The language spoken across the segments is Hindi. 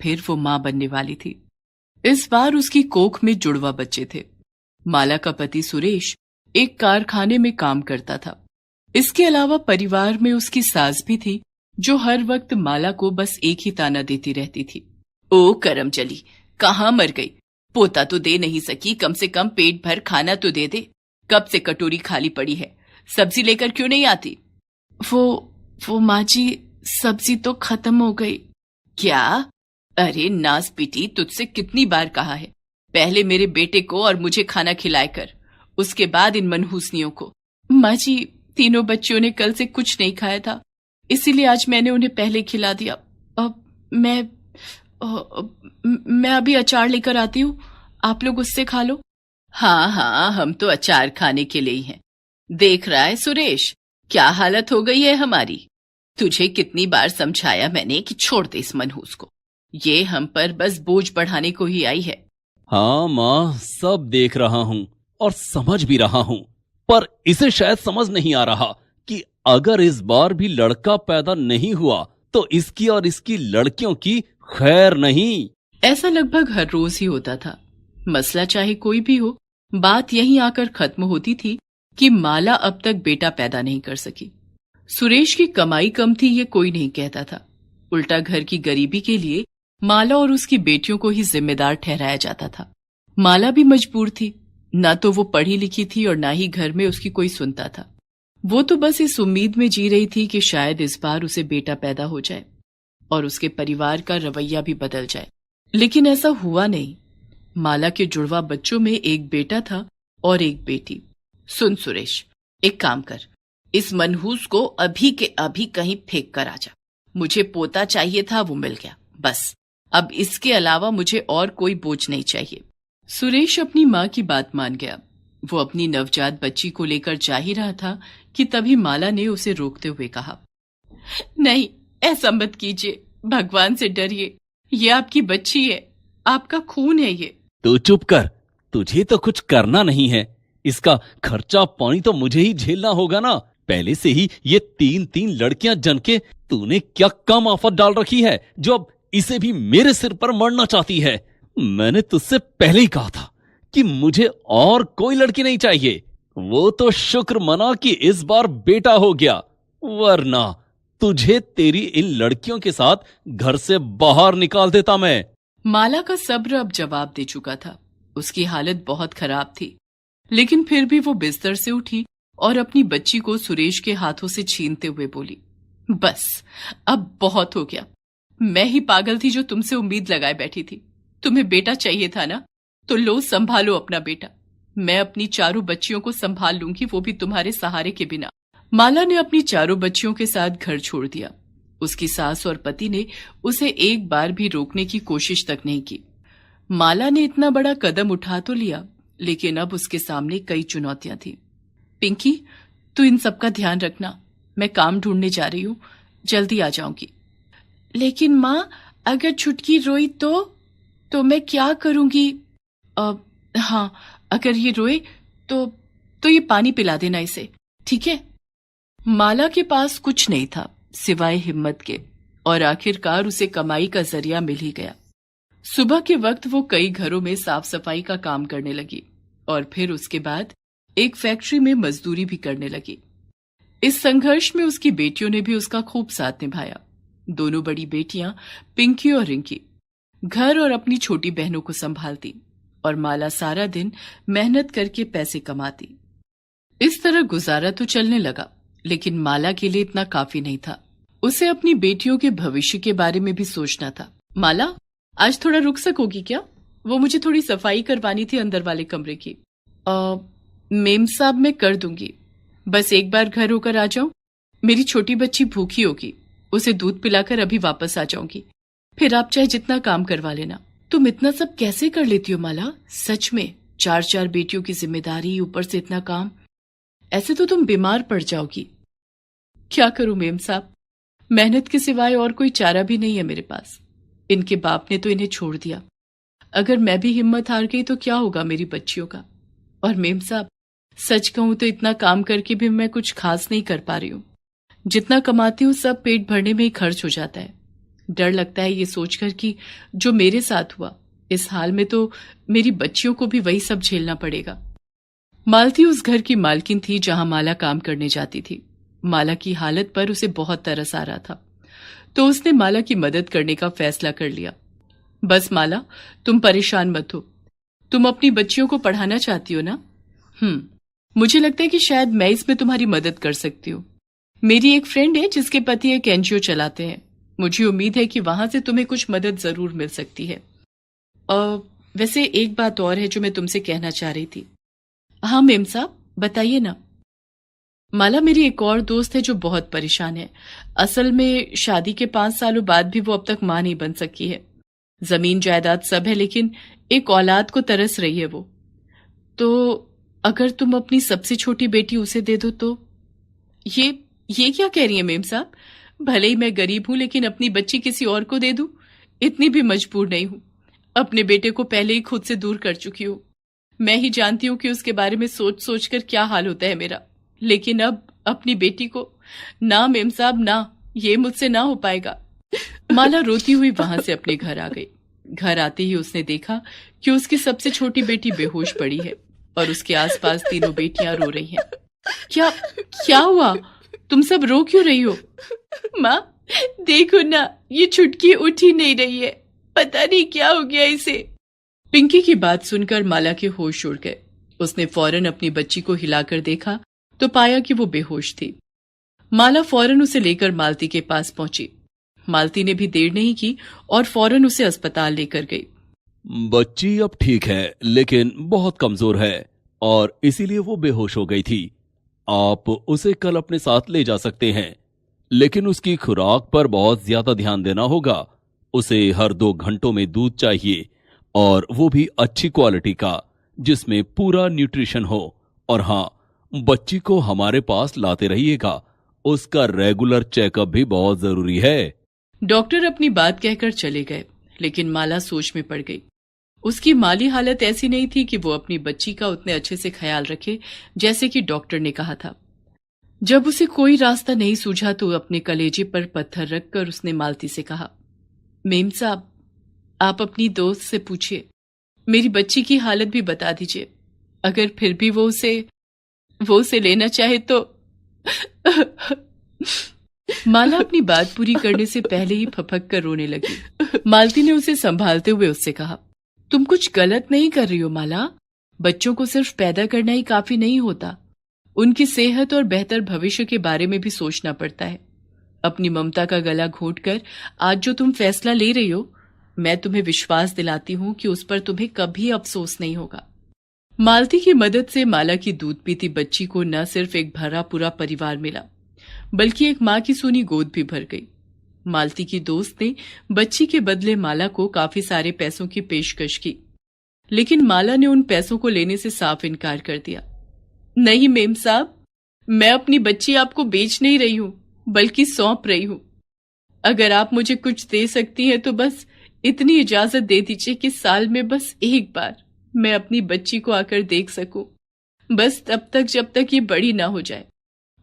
फिर वो मां बनने वाली थी। इस बार उसकी कोख में जुड़वा बच्चे थे। माला का पति सुरेश एक कारखाने में काम करता था। इसके अलावा परिवार में उसकी सास भी थी, जो हर वक्त माला को बस एक ही ताना देती रहती थी। ओ करमचली, कहाँ मर गई? पोता तो दे नहीं सकी, कम से कम पेट भर खाना तो दे दे। कब से कटोरी खाली पड़ी है, सब्जी लेकर क्यों नहीं आती? वो माँ जी, सब्जी तो खत्म हो गई। क्या? अरे नास पिटी, तुझसे कितनी बार कहा है, पहले मेरे बेटे को और मुझे खाना खिलाए कर, उसके बाद इन मनहूसनियों को। माँ जी, तीनों बच्चियों ने कल से कुछ नहीं खाया था, इसीलिए आज मैंने उन्हें पहले खिला दिया। अब मैं अभी अचार लेकर आती हूँ, आप लोग उससे खा लो। हाँ हाँ, हम तो अचार खाने के लिए ही हैं। देख रहा है सुरेश, क्या हालत हो गई है हमारी। तुझे कितनी बार समझाया मैंने कि छोड़ दे इस मनहूस को, ये हम पर बस बोझ बढ़ाने को ही आई है। हाँ माँ, सब देख रहा हूँ और समझ भी रहा हूँ, पर इसे शायद समझ नहीं आ रहा कि अगर इस बार भी लड़का पैदा नहीं हुआ तो इसकी और इसकी लड़कियों की खैर नहीं। ऐसा लगभग हर रोज ही होता था। मसला चाहे कोई भी हो, बात यहीं आकर खत्म होती थी कि माला अब तक बेटा पैदा नहीं कर सकी। सुरेश की कमाई कम थी, ये कोई नहीं कहता था। उल्टा घर की गरीबी के लिए माला और उसकी बेटियों को ही जिम्मेदार ठहराया जाता था। माला भी मजबूर थी, ना तो वो पढ़ी लिखी थी और ना ही घर में उसकी कोई सुनता था। वो तो बस इस उम्मीद में जी रही थी कि शायद इस बार उसे बेटा पैदा हो जाए और उसके परिवार का रवैया भी बदल जाए। लेकिन ऐसा हुआ नहीं। माला के जुड़वा बच्चों में एक बेटा था और एक बेटी। सुन सुरेश, एक काम कर, इस मनहूस को अभी के अभी कहीं फेंक कर आ जा। मुझे पोता चाहिए था, वो मिल गया, बस अब इसके अलावा मुझे और कोई बोझ नहीं चाहिए। सुरेश अपनी माँ की बात मान गया। वो अपनी नवजात बच्ची को लेकर जा ही रहा था कि तभी माला ने उसे रोकते हुए कहा, नहीं, ऐसा मत कीजिए, भगवान से डरिए, ये आपकी बच्ची है, आपका खून है ये। तू चुप कर, तुझे तो कुछ करना नहीं है, इसका खर्चा पानी तो मुझे ही झेलना होगा ना। पहले से ही ये 3-3 लड़कियां जन के तूने क्या कम आफत डाल रखी है जो अब इसे भी मेरे सिर पर मरना चाहती है। मैंने तुझसे पहले ही कहा था कि मुझे और कोई लड़की नहीं चाहिए। वो तो शुक्र मना कि इस बार बेटा हो गया, वरना तुझे तेरी इन लड़कियों के साथ घर से बाहर निकाल देता मैं। माला का सब्र अब जवाब दे चुका था। उसकी हालत बहुत खराब थी, लेकिन फिर भी वो बिस्तर से उठी और अपनी बच्ची को सुरेश के हाथों से छीनते हुए बोली, बस अब बहुत हो गया। मैं ही पागल थी जो तुमसे उम्मीद लगाए बैठी थी। तुम्हें बेटा चाहिए था ना, तो लो, संभालो अपना बेटा। मैं अपनी चारों बच्चियों को संभाल लूंगी, वो भी तुम्हारे सहारे के बिना। माला ने अपनी चारों बच्चियों के साथ घर छोड़ दिया। उसकी सास और पति ने उसे एक बार भी रोकने की कोशिश तक नहीं की। माला ने इतना बड़ा कदम उठा तो लिया, लेकिन अब उसके सामने कई चुनौतियां थी। पिंकी, तू इन सबका ध्यान रखना, मैं काम ढूंढने जा रही हूँ, जल्दी आ जाऊंगी। लेकिन माँ, अगर छुटकी रोई तो मैं क्या करूंगी? हाँ, अगर ये रोए तो ये पानी पिला देना इसे, ठीक है? माला के पास कुछ नहीं था सिवाय हिम्मत के, और आखिरकार उसे कमाई का जरिया मिल ही गया। सुबह के वक्त वो कई घरों में साफ सफाई का काम करने लगी और फिर उसके बाद एक फैक्ट्री में मजदूरी भी करने लगी। इस संघर्ष में उसकी बेटियों ने भी उसका खूब साथ निभाया। दोनों बड़ी बेटियां पिंकी और रिंकी घर और अपनी छोटी बहनों को संभालती और माला सारा दिन मेहनत करके पैसे कमाती। इस तरह गुजारा तो चलने लगा, लेकिन माला के लिए इतना काफी नहीं था। उसे अपनी बेटियों के भविष्य के बारे में भी सोचना था। माला, आज थोड़ा रुक सकोगी क्या? वो मुझे थोड़ी सफाई करवानी थी अंदर वाले कमरे की। मेम साहब, मैं कर दूंगी, बस एक बार घर होकर आ जाऊं। मेरी छोटी बच्ची भूखी होगी, उसे दूध पिलाकर अभी वापस आ जाऊंगी, फिर आप चाहे जितना काम करवा लेना। तुम इतना सब कैसे कर लेती हो माला? सच में 4 बेटियों की जिम्मेदारी, ऊपर से इतना काम, ऐसे तो तुम बीमार पड़ जाओगी। क्या करूं मेम साहब, मेहनत के सिवाय और कोई चारा भी नहीं है मेरे पास। इनके बाप ने तो इन्हें छोड़ दिया, अगर मैं भी हिम्मत हार गई तो क्या होगा मेरी बच्चियों का? और मेम साहब, सच कहूं तो इतना काम करके भी मैं कुछ खास नहीं कर पा रही हूँ। जितना कमाती हूँ सब पेट भरने में ही खर्च हो जाता है। डर लगता है ये सोचकर कि जो मेरे साथ हुआ, इस हाल में तो मेरी बच्चियों को भी वही सब झेलना पड़ेगा। मालती उस घर की मालकिन थी जहां माला काम करने जाती थी। माला की हालत पर उसे बहुत तरस आ रहा था, तो उसने माला की मदद करने का फैसला कर लिया। बस माला, तुम परेशान मत हो। तुम अपनी बच्चियों को पढ़ाना चाहती हो ना? मुझे लगता है कि शायद मैं इसमें तुम्हारी मदद कर सकती हूँ। मेरी एक फ्रेंड है जिसके पति एक एनजीओ चलाते हैं। मुझे उम्मीद है कि वहां से तुम्हें कुछ मदद जरूर मिल सकती है। वैसे एक बात और है जो मैं तुमसे कहना चाह रही थी। हाँ मेम साहब, बताइए ना। माला, मेरी एक और दोस्त है जो बहुत परेशान है। असल में शादी के 5 सालों बाद भी वो अब तक मां नहीं बन सकी है। जमीन जायदाद सब है, लेकिन एक औलाद को तरस रही है वो। तो अगर तुम अपनी सबसे छोटी बेटी उसे दे दो तो? ये क्या कह रही है मेम साहब? भले ही मैं गरीब हूं, लेकिन अपनी बच्ची किसी और को दे दूं, इतनी भी मजबूर नहीं हूं। अपने बेटे को पहले ही खुद से दूर कर चुकी हूं। मैं ही जानती हूं कि उसके बारे में सोच सोच कर क्या हाल होता है मेरा। लेकिन अब अपनी बेटी को? ना मेम साहब ना, ये मुझसे ना हो पाएगा। माला रोती हुई वहां से अपने घर आ गई। घर आते ही उसने देखा कि उसकी सबसे छोटी बेटी बेहोश पड़ी है और उसके आसपास तीनों बेटियां रो रही हैं। क्या हुआ? तुम सब रो क्यों रही हो? माँ, देखो ना, ये छुटकी उठ ही नहीं रही है। पता नहीं क्या हो गया इसे। पिंकी की बात सुनकर माला के होश उड़ गए। उसने फौरन अपनी बच्ची को हिलाकर देखा तो पाया कि वो बेहोश थी। माला फौरन उसे लेकर मालती के पास पहुंची। मालती ने भी देर नहीं की और फौरन उसे अस्पताल लेकर गई। बच्ची अब ठीक है, लेकिन बहुत कमजोर है और इसीलिए वो बेहोश हो गई थी। आप उसे कल अपने साथ ले जा सकते हैं, लेकिन उसकी खुराक पर बहुत ज्यादा ध्यान देना होगा। उसे हर 2 घंटों में दूध चाहिए, और वो भी अच्छी क्वालिटी का, जिसमें पूरा न्यूट्रिशन हो। और हाँ, बच्ची को हमारे पास लाते रहिएगा। उसका रेगुलर चेकअप भी बहुत जरूरी है। डॉक्टर अपनी बात कहकर चले गए, लेकिन माला सोच में पड़ गई। उसकी माली हालत ऐसी नहीं थी कि वो अपनी बच्ची का उतने अच्छे से ख्याल रखे जैसे कि डॉक्टर ने कहा था। जब उसे कोई रास्ता नहीं सूझा तो अपने कलेजे पर पत्थर रखकर उसने मालती से कहा, मेम साहब, आप अपनी दोस्त से पूछिए, मेरी बच्ची की हालत भी बता दीजिए। अगर फिर भी वो उसे लेना चाहे तो। माला अपनी बात पूरी करने से पहले ही फपक कर रोने लगी। मालती ने उसे संभालते हुए उससे कहा, तुम कुछ गलत नहीं कर रही हो माला। बच्चों को सिर्फ पैदा करना ही काफी नहीं होता, उनकी सेहत और बेहतर भविष्य के बारे में भी सोचना पड़ता है। अपनी ममता का गला घोंटकर आज जो तुम फैसला ले रही हो, मैं तुम्हें विश्वास दिलाती हूं कि उस पर तुम्हें कभी अफसोस नहीं होगा। मालती की मदद से माला की दूध पीती बच्ची को न सिर्फ एक भरा पूरा परिवार मिला, बल्कि एक मां की सूनी गोद भी भर गई। मालती की दोस्त ने बच्ची के बदले माला को काफी सारे पैसों की पेशकश की, लेकिन माला ने उन पैसों को लेने से साफ इनकार कर दिया। नहीं मेम साहब, मैं अपनी बच्ची आपको बेच नहीं रही हूं, बल्कि सौंप रही हूं। अगर आप मुझे कुछ दे सकती हैं तो बस इतनी इजाजत दे दीजिए कि साल में बस एक बार मैं अपनी बच्ची को आकर देख सकूं, बस तब तक जब तक ये बड़ी ना हो जाए।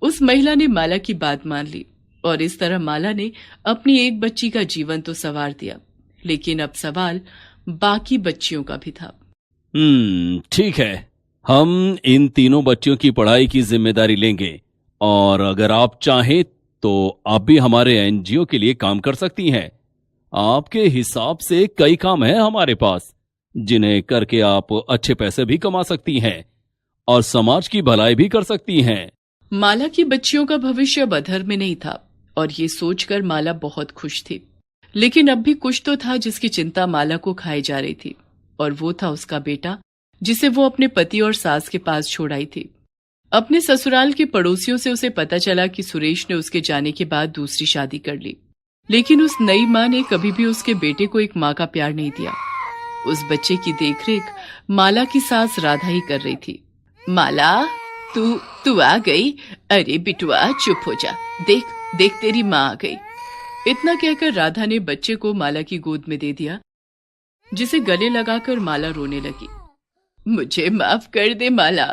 उस महिला ने माला की बात मान ली और इस तरह माला ने अपनी एक बच्ची का जीवन तो संवार दिया, लेकिन अब सवाल बाकी बच्चियों का भी था। ठीक है, हम इन तीनों बच्चियों की पढ़ाई की जिम्मेदारी लेंगे, और अगर आप चाहें तो आप भी हमारे एनजीओ के लिए काम कर सकती हैं। आपके हिसाब से कई काम हैं हमारे पास, जिन्हें करके आप अच्छे पैसे भी कमा सकती हैं और समाज की भलाई भी कर सकती हैं। माला की बच्चियों का भविष्य अब अधर में नहीं था और ये सोचकर माला बहुत खुश थी। लेकिन अब भी कुछ तो था जिसकी चिंता माला को खाई जा रही थी, और वो था उसका बेटा, जिसे वो अपने पति और सास के पास छोड़ आई थी। अपने ससुराल के पड़ोसियों से उसे पता चला कि सुरेश ने उसके जाने के बाद दूसरी शादी कर ली, लेकिन उस नई मां ने कभी भी उसके बेटे को एक मां का प्यार नहीं दिया। उस बच्चे की देखरेख माला की सास राधा ही कर रही थी। माला, तू आ गई? अरे बिटुआ, चुप हो जा, देख तेरी माँ आ गई। इतना कहकर राधा ने बच्चे को माला की गोद में दे दिया, जिसे गले लगाकर माला रोने लगी। मुझे माफ कर दे माला,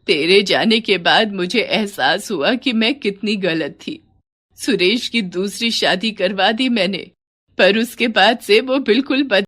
तेरे जाने के बाद मुझे एहसास हुआ कि मैं कितनी गलत थी। सुरेश की दूसरी शादी करवा दी मैंने। पर उसके बाद से वो बिल्कुल